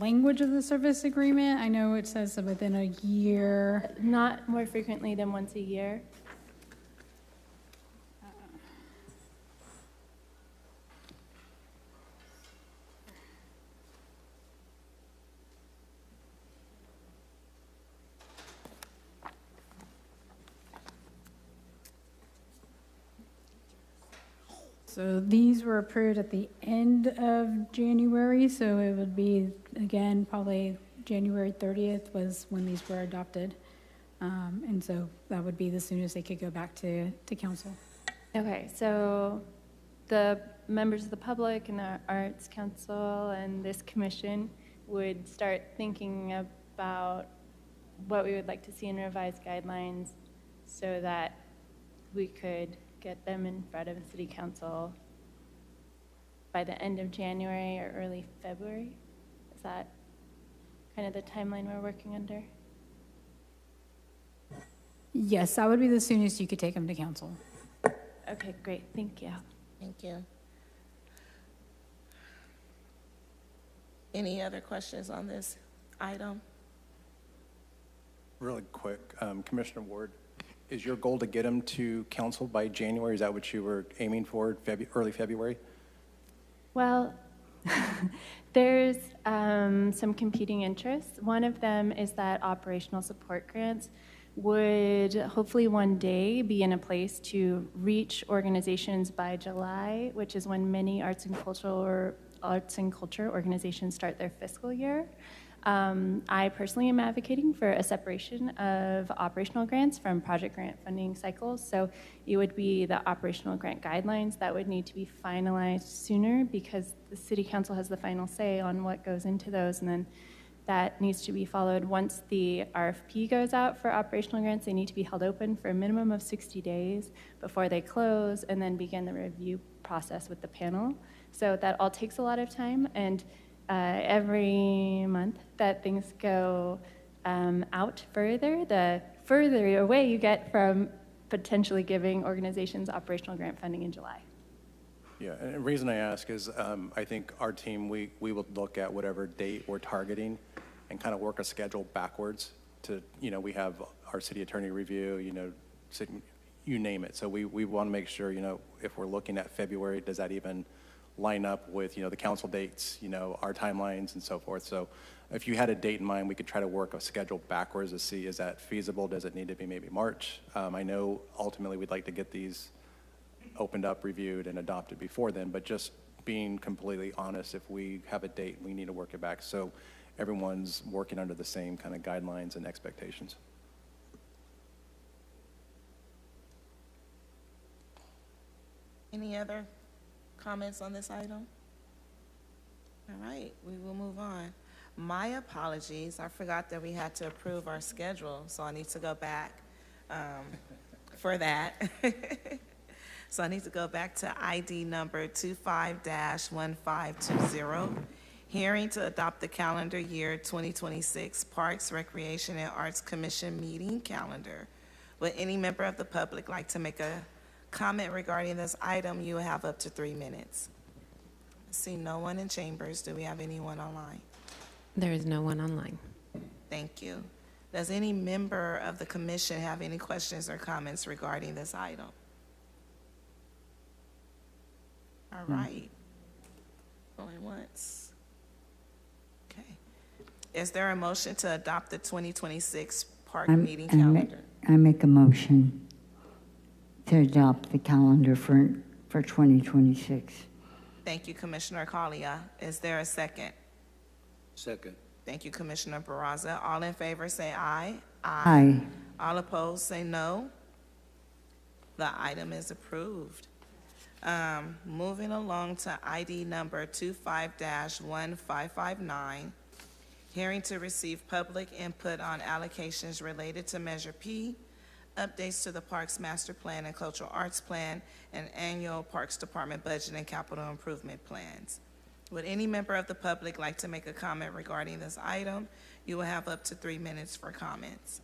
language of the service agreement. I know it says that within a year. Not more frequently than once a year. So these were approved at the end of January, so it would be, again, probably January 30th was when these were adopted. And so that would be the soonest they could go back to council. Okay, so the members of the public and the Arts Council and this commission would start thinking about what we would like to see in revised guidelines so that we could get them in front of the City Council by the end of January or early February? Is that kind of the timeline we're working under? Yes, that would be the soonest you could take them to council. Okay, great, thank you. Thank you. Any other questions on this item? really quick, Commissioner Ward, is your goal to get them to council by January? Is that what you were aiming for, early February? Well, there's some competing interests. One of them is that operational support grants would hopefully one day be in a place to reach organizations by July, which is when many arts and culture organizations start their fiscal year. I personally am advocating for a separation of operational grants from project grant funding cycles. So it would be the operational grant guidelines that would need to be finalized sooner because the City Council has the final say on what goes into those. And then that needs to be followed. Once the RFP goes out for operational grants, they need to be held open for a minimum of 60 days before they close and then begin the review process with the panel. So that all takes a lot of time, and every month that things go out further, the further away you get from potentially giving organizations operational grant funding in July. Yeah, and the reason I ask is I think our team, we will look at whatever date we're targeting and kind of work a schedule backwards to, we have our city attorney review, you name it. So we want to make sure, if we're looking at February, does that even line up with, the council dates, our timelines and so forth. So if you had a date in mind, we could try to work a schedule backwards to see, is that feasible? Does it need to be maybe March? I know ultimately we'd like to get these opened up, reviewed, and adopted before then, but just being completely honest, if we have a date, we need to work it back so everyone's working under the same kind of guidelines and expectations. Any other comments on this item? All right, we will move on. My apologies, I forgot that we had to approve our schedule, so I need to go back for that. So I need to go back to ID number 25-1520, hearing to adopt the calendar year 2026 Parks, Recreation, and Arts Commission meeting calendar. Would any member of the public like to make a comment regarding this item? You will have up to 3 minutes. I see no one in chambers. Do we have anyone online? There is no one online. Thank you. Does any member of the commission have any questions or comments regarding this item? All right. Going once. Okay. Is there a motion to adopt the 2026 park meeting calendar? I make a motion to adopt the calendar for 2026. Thank you, Commissioner Collier. Is there a second? Second. Thank you, Commissioner Barraza. All in favor say aye. Aye. All opposed say no. The item is approved. Moving along to ID number 25-1559, hearing to receive public input on allocations related to Measure P, updates to the Parks Master Plan and Cultural Arts Plan, and annual Parks Department budget and capital improvement plans. Would any member of the public like to make a comment regarding this item? You will have up to 3 minutes for comments.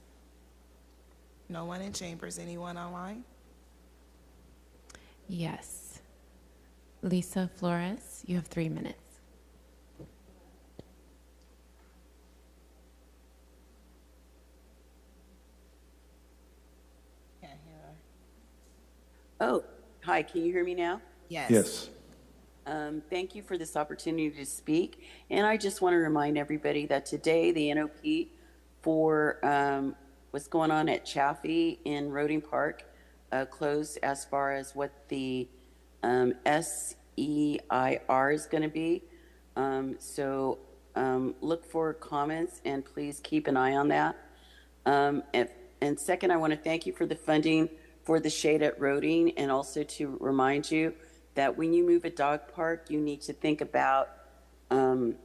No one in chambers, anyone online? Yes. Lisa Flores, you have 3 minutes. Can't hear her. Oh, hi, can you hear me now? Yes. Yes. Thank you for this opportunity to speak. And I just want to remind everybody that today the NOP for what's going on at Chaffee in Roding Park closed as far as what the SEIR is going to be. So look for comments and please keep an eye on that. And second, I want to thank you for the funding for the shade at Roding, and also to remind you that when you move a dog park, you need to think about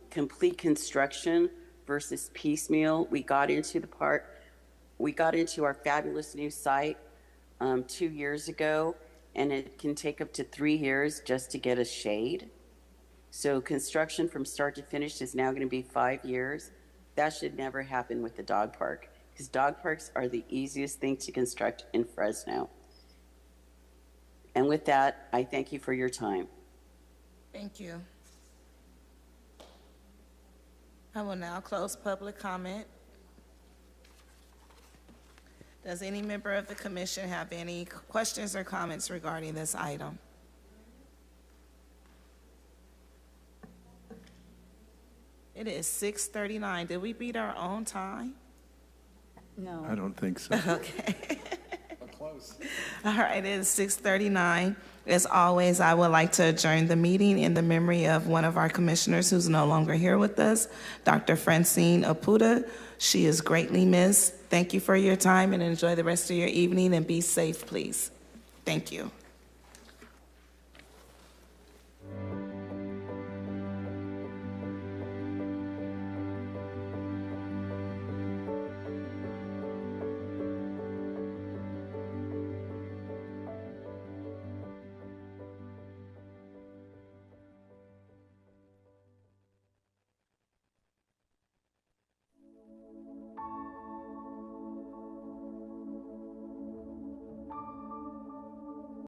complete construction versus piecemeal. We got into the park, we got into our fabulous new site 2 years ago, and it can take up to 3 years just to get a shade. So construction from start to finish is now going to be 5 years. That should never happen with the dog park, because dog parks are the easiest thing to construct in Fresno. And with that, I thank you for your time. Thank you. I will now close public comment. Does any member of the commission have any questions or comments regarding this item? It is 6:39. Did we beat our own time? No. I don't think so. Okay. All right, it is 6:39. As always, I would like to adjourn the meeting in the memory of one of our commissioners who's no longer here with us, Dr. Francine Apuda. She is greatly missed. Thank you for your time and enjoy the rest of your evening, and be safe, please. Thank you.